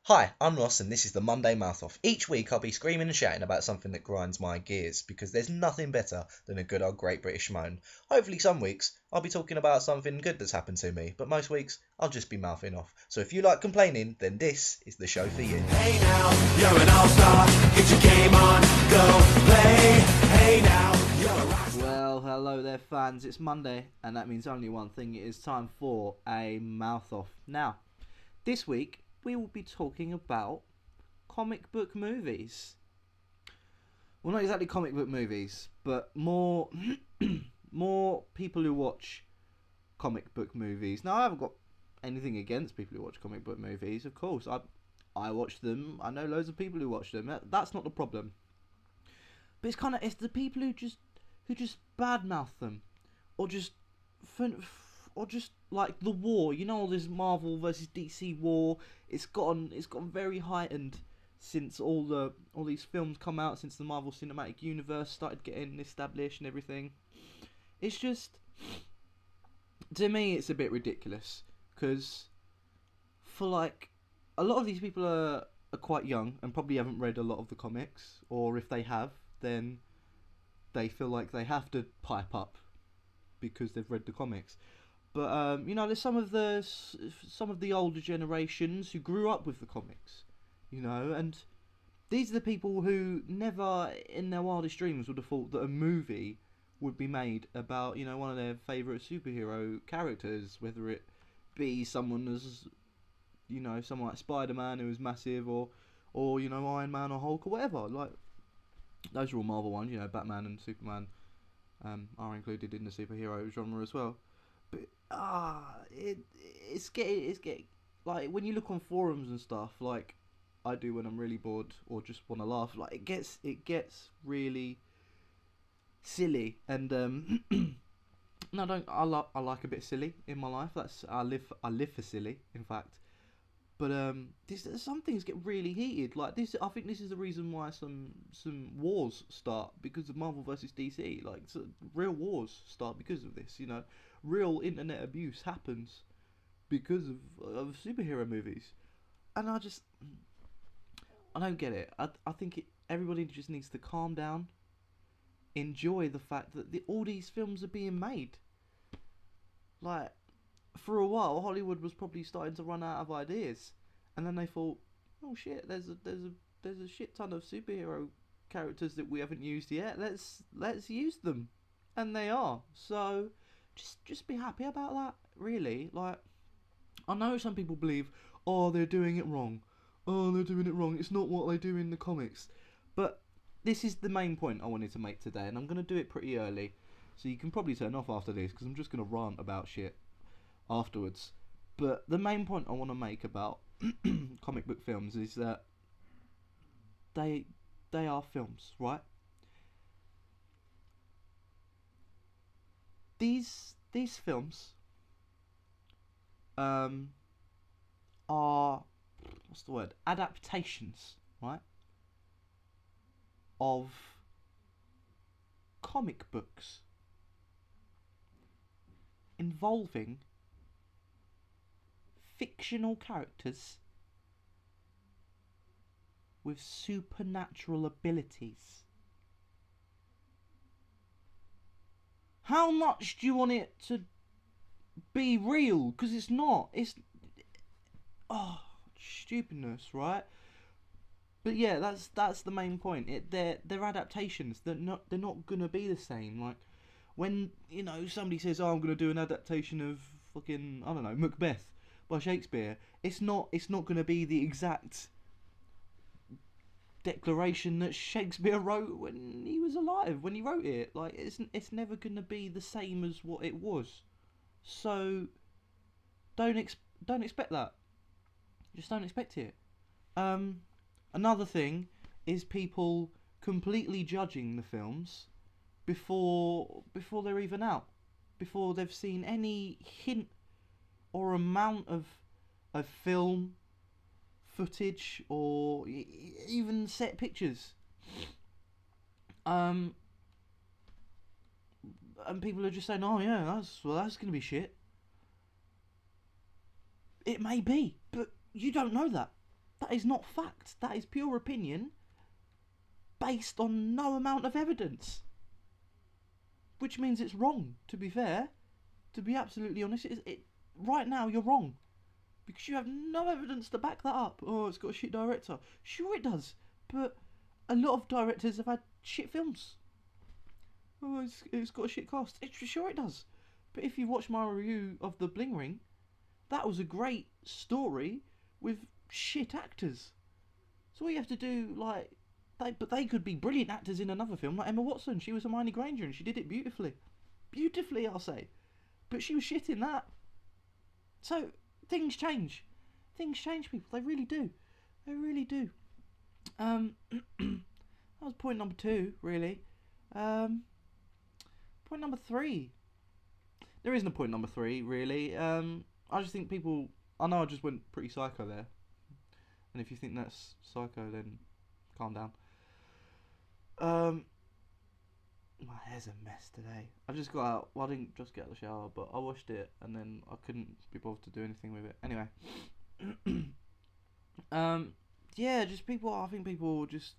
Hi, I'm Ross and this is the Monday Mouth Off. Each week I'll be screaming and shouting about something that grinds my gears because there's nothing better than a good old Great British moan. Hopefully some weeks I'll be talking about something good that's happened to me, but most weeks I'll just be mouthing off. So if you like complaining, then this is the show for you. Hey now, you're an all-star, get your game on, go play. Hey now, you're a rock star. Well, hello there fans, it's Monday and that means only one thing, it is time for a mouth off. Now, this week we will be talking about comic book movies. Well, not exactly comic book movies, but more more people who watch comic book movies. Now, I haven't got anything against people who watch comic book movies, of course. I watch them, I know loads of people who watch them, that's not the problem. But it's the people who just badmouth them, or just like the war. You know, all this Marvel versus DC war. It's gotten very heightened since all these films come out, since the Marvel Cinematic Universe started getting established and everything. It's just, to me, it's a bit ridiculous because for like a lot of these people are quite young and probably haven't read a lot of the comics, or if they have, then they feel like they have to pipe up because they've read the comics. But you know, there's some of the older generations who grew up with the comics, you know, and these are the people who never in their wildest dreams would have thought that a movie would be made about, you know, one of their favourite superhero characters, whether it be someone as, you know, someone like Spider-Man who was massive, or you know, Iron Man or Hulk or whatever. Like, those are all Marvel ones, you know, Batman and Superman are included in the superhero genre as well. But it's getting like, when you look on forums and stuff, like I do when I'm really bored or just want to laugh, like it gets really silly. And no, I like a bit silly in my life. I live for silly, in fact. But some things get really heated. Like this, I think this is the reason why some wars start, because of Marvel versus DC. Like, so real wars start because of this. You know, real internet abuse happens because of superhero movies, and I don't get it. I think everybody just needs to calm down, enjoy the fact that all these films are being made. Like, for a while, Hollywood was probably starting to run out of ideas, and then they thought, "Oh shit, there's a shit ton of superhero characters that we haven't used yet. Let's use them," and they are. So, just be happy about that. Really, like, I know some people believe, "Oh, they're doing it wrong. Oh, they're doing it wrong. It's not what they do in the comics." But this is the main point I wanted to make today, and I'm gonna do it pretty early, so you can probably turn off after this because I'm just gonna rant about shit afterwards. But the main point I want to make about comic book films is that they are films, right? These films are, what's the word, adaptations, right, of comic books involving fictional characters with supernatural abilities. How much do you want it to be real? Because it's not. It's stupidness, right? But yeah, that's the main point. They're adaptations. They're not gonna be the same. Like, when, you know, somebody says, "Oh, I'm gonna do an adaptation of fucking, I don't know, Macbeth by Shakespeare," it's not gonna be the exact declaration that Shakespeare wrote when he was alive, when he wrote it. Like, it's never gonna be the same as what it was. So don't expect that. Just don't expect it. Another thing is people completely judging the films before they're even out, before they've seen any hint or amount of film footage or even set pictures. And people are just saying, "Oh yeah, that's gonna be shit." It may be, but you don't know that. That is not fact. That is pure opinion based on no amount of evidence. Which means it's wrong, to be fair. To be absolutely honest, right now you're wrong. Because you have no evidence to back that up. Oh, it's got a shit director. Sure it does. But a lot of directors have had shit films. Oh, it's got a shit cast. Sure it does. But if you watch my review of The Bling Ring, that was a great story with shit actors. So all you have to do, like, they could be brilliant actors in another film, like Emma Watson. She was Hermione Granger and she did it beautifully. Beautifully, I'll say. But she was shit in that. So, things change. Things change, people. They really do. They really do. That was point number 2, really. Point number 3. There isn't a point number 3, really. I just think people... I know I just went pretty psycho there. And if you think that's psycho, then calm down. My hair's a mess today. I just got out. Well, I didn't just get out of the shower, but I washed it, and then I couldn't be bothered to do anything with it. Anyway. Yeah, just people... I think people just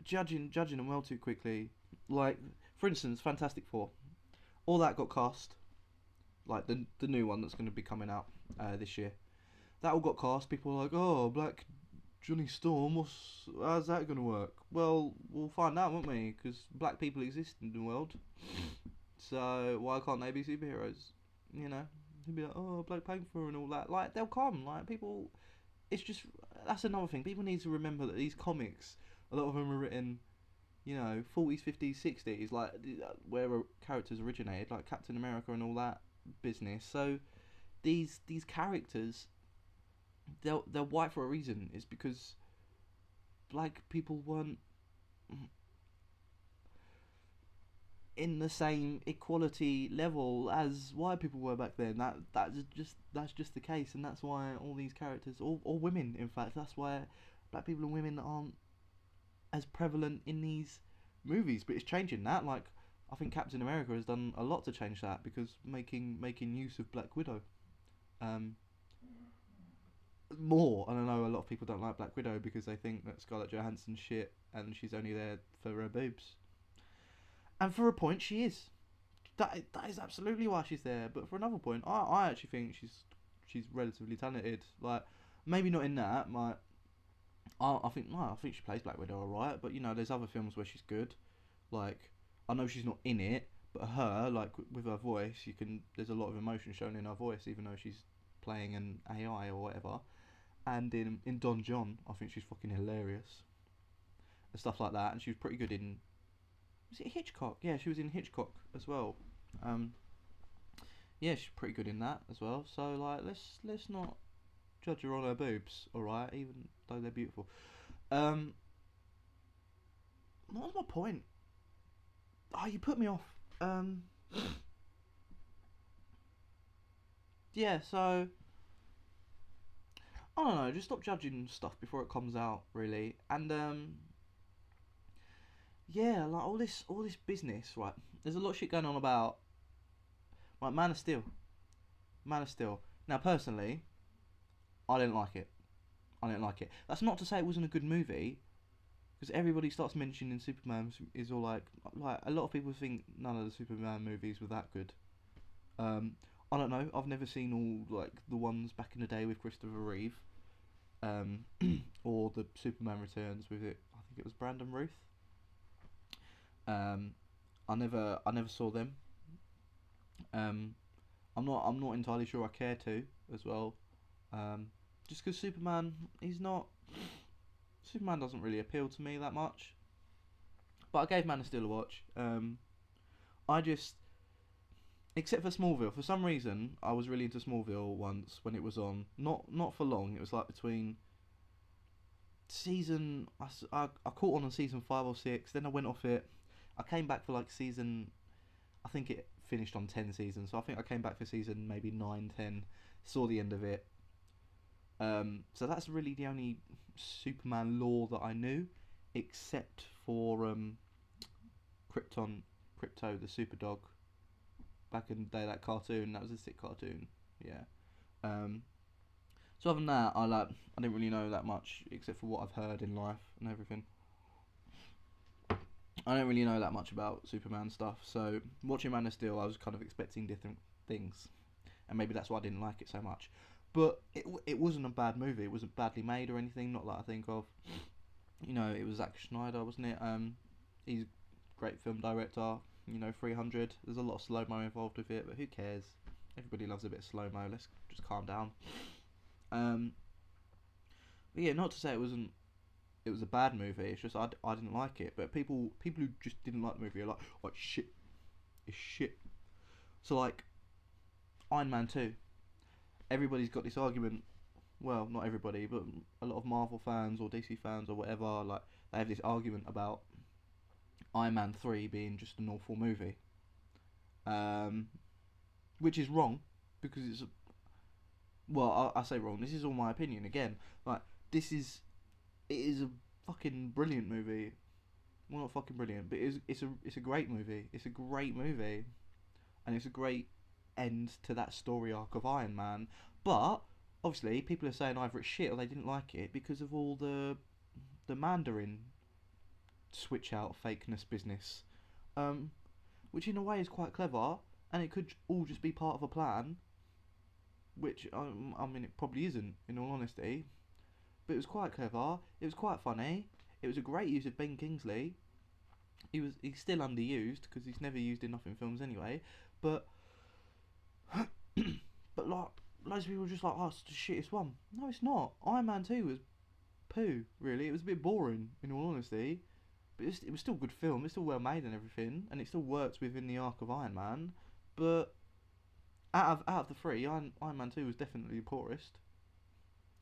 judging them well too quickly. Like, for instance, Fantastic Four. All that got cast. Like, the new one that's going to be coming out this year. That all got cast. People were like, oh, Black Johnny Storm, how's that going to work? Well, we'll find out, won't we? Because black people exist in the world. So, why can't they be superheroes? You know? They'll be like, oh, Black Panther and all that. Like, they'll come. Like, people... It's just... That's another thing. People need to remember that these comics, a lot of them are written, you know, 40s, 50s, 60s, like, where characters originated, like Captain America and all that business. So, these characters... They're white for a reason. It's because black people weren't in the same equality level as white people were back then. That's just the case, and that's why all these characters, all women, in fact, that's why black people and women aren't as prevalent in these movies. But it's changing that. Like, I think Captain America has done a lot to change that, because making use of Black Widow. More. I don't know, a lot of people don't like Black Widow because they think that Scarlett Johansson's shit and she's only there for her boobs. And for a point, she is. That is absolutely why she's there. But for another point, I actually think she's relatively talented. Like, maybe not in that. I think she plays Black Widow alright. But you know, there's other films where she's good. Like, I know she's not in it, but her, like, with her voice, there's a lot of emotion shown in her voice, even though she's playing an AI or whatever. And in Don John, I think she's fucking hilarious. And stuff like that. And she was pretty good in... Was it Hitchcock? Yeah, she was in Hitchcock as well. Yeah, she's pretty good in that as well. So, like, let's not judge her on her boobs, alright? Even though they're beautiful. What was my point? Oh, you put me off. Yeah, so... I don't know, just stop judging stuff before it comes out, really. And yeah, like all this business, right? There's a lot of shit going on about, like, Man of Steel. Now, personally, I didn't like it. That's not to say it wasn't a good movie, because everybody starts mentioning Superman is all like a lot of people think none of the Superman movies were that good. I don't know. I've never seen all, like, the ones back in the day with Christopher Reeve, or the Superman Returns with it. I think it was Brandon Routh. I never saw them. I'm not entirely sure I care to as well. Just because Superman doesn't really appeal to me that much. But I gave Man of Steel a watch. Except for Smallville, for some reason, I was really into Smallville once when it was on. Not for long. It was like between season... I caught on season 5 or 6, then I went off it. I came back for like season... I think it finished on 10 seasons, so I think I came back for season maybe 9, 10, saw the end of it. So that's really the only Superman lore that I knew, except for Krypto, the super dog. Back in the day, that cartoon, that was a sick cartoon, yeah. So other than that, I didn't really know that much except for what I've heard in life and everything. I don't really know that much about Superman stuff. So watching Man of Steel, I was kind of expecting different things, and maybe that's why I didn't like it so much. But it wasn't a bad movie. It wasn't badly made or anything. Not that I think of. You know, it was Zack Snyder, wasn't it? He's a great film director. You know, 300. There's a lot of slow mo involved with it, but who cares? Everybody loves a bit of slow mo. Let's just calm down. But yeah, not to say it was a bad movie. It's just I didn't like it. But people who just didn't like the movie are like shit. It's shit. So like Iron Man 2. Everybody's got this argument. Well, not everybody, but a lot of Marvel fans or DC fans or whatever, like they have this argument about Iron Man 3 being just an awful movie. Which is wrong, because it's I say wrong. This is all my opinion again. Like it is a fucking brilliant movie. Well, not fucking brilliant, but it's a great movie. It's a great movie, and it's a great end to that story arc of Iron Man. But obviously, people are saying either it's shit or they didn't like it because of all the Mandarin switch out fakeness business, which in a way is quite clever, and it could all just be part of a plan. Which I mean, it probably isn't, in all honesty. But it was quite clever. It was quite funny. It was a great use of Ben Kingsley. He's still underused because he's never used enough in films anyway. But but like loads of people were just like, oh, it's the shittest one. No, it's not. Iron Man 2 was poo. Really, it was a bit boring in all honesty. But it was still a good film. It's still well made and everything, and it still works within the arc of Iron Man. But out of the three, Iron Man 2 was definitely the poorest.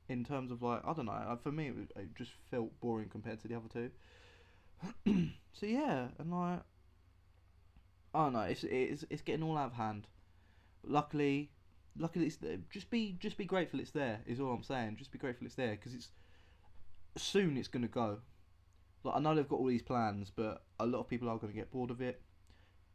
In terms of like, I don't know, for me it just felt boring compared to the other two. So yeah, and like, I don't know, it's getting all out of hand. But luckily it's there. Just be grateful it's there. Is all I'm saying. Just be grateful it's there, because soon it's gonna go. Like, I know they've got all these plans, but a lot of people are gonna get bored of it,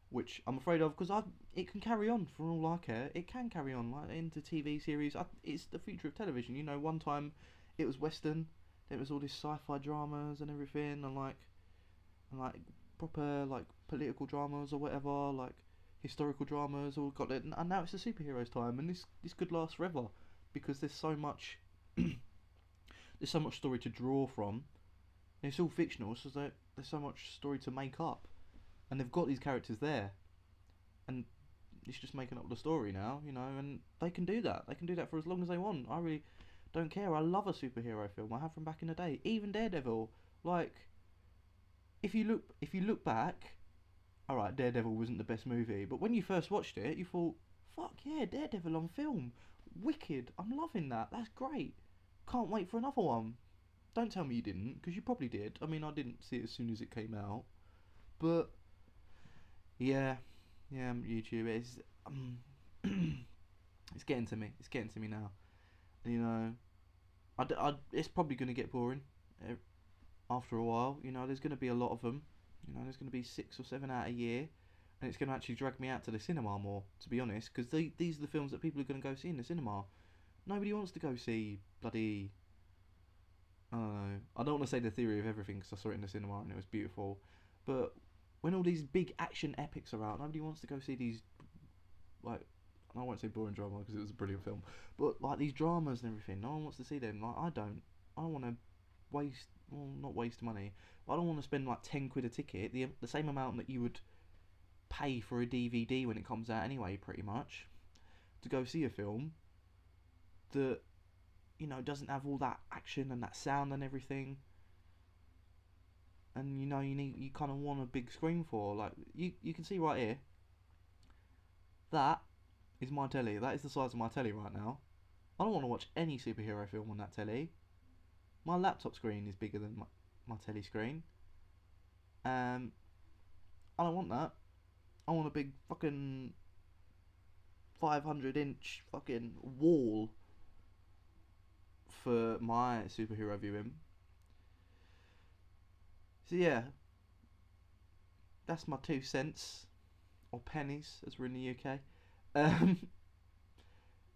which I'm afraid of, because it can carry on for all I care. It can carry on like into TV series. It's the future of television. You know, one time it was Western, then it was all these sci-fi dramas and everything, and like proper like political dramas or whatever, like historical dramas. All got it, and now it's the superheroes' time, and this could last forever, because there's so much story to draw from. And it's all fictional, so there's so much story to make up. And they've got these characters there, and it's just making up the story now, you know. And they can do that. They can do that for as long as they want. I really don't care. I love a superhero film. I have from back in the day. Even Daredevil. Like, if you look back, all right, Daredevil wasn't the best movie, but when you first watched it, you thought, fuck yeah, Daredevil on film, wicked. I'm loving that. That's great. Can't wait for another one. Don't tell me you didn't, because you probably did. I mean, I didn't see it as soon as it came out, but yeah, YouTube is it's getting to me. It's getting to me now. You know, it's probably going to get boring after a while. You know, there's going to be a lot of them. You know, there's going to be 6 or 7 out a year, and it's going to actually drag me out to the cinema more, to be honest, because these are the films that people are going to go see in the cinema. Nobody wants to go see bloody, I don't know. I don't want to say The Theory of Everything, because I saw it in the cinema and it was beautiful, but when all these big action epics are out, nobody wants to go see these, like, I won't say boring drama because it was a brilliant film, but like these dramas and everything, no one wants to see them. Like, I don't want to waste, well, not waste money, but I don't want to spend like 10 quid a ticket, the same amount that you would pay for a DVD when it comes out anyway, pretty much, to go see a film that, you know, doesn't have all that action and that sound and everything. And you know, you kind of want a big screen for, like, you can see right here, that is my telly. That is the size of my telly right now. I don't want to watch any superhero film on that telly. My laptop screen is bigger than my telly screen. I don't want that. I want a big fucking 500-inch fucking wall for my superhero viewing. So yeah, that's my 2 cents, or pennies as we're in the UK.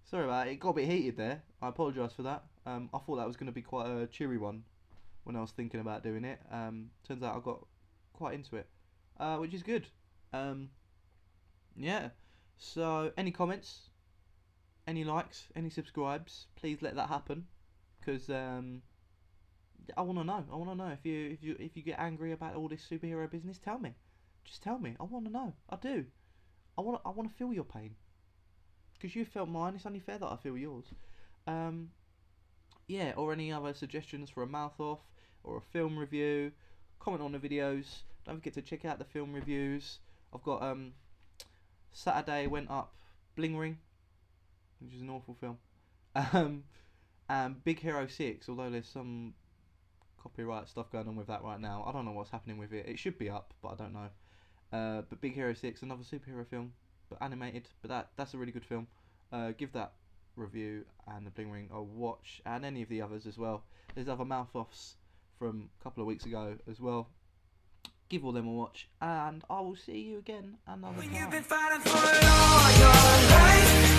Sorry about it. It got a bit heated there. I apologise for that. I thought that was going to be quite a cheery one when I was thinking about doing it. Turns out I got quite into it, which is good. Yeah. So, any comments, any likes, any subscribes? Please let that happen, because I want to know. I want to know if you get angry about all this superhero business. Tell me. Just tell me. I want to know. I do. I want to feel your pain. Because you felt mine, it's only fair that I feel yours. Yeah, or any other suggestions for a mouth off or a film review. Comment on the videos. Don't forget to check out the film reviews. I've got Saturday went up Bling Ring, which is an awful film. And Big Hero 6, although there's some copyright stuff going on with that right now. I don't know what's happening with it. It should be up, but I don't know. But Big Hero 6, another superhero film, but animated. But that's a really good film. Give that review and the Bling Ring a watch, and any of the others as well. There's other mouth offs from a couple of weeks ago as well. Give all them a watch, and I will see you again another time. When you've been fighting for it all your life.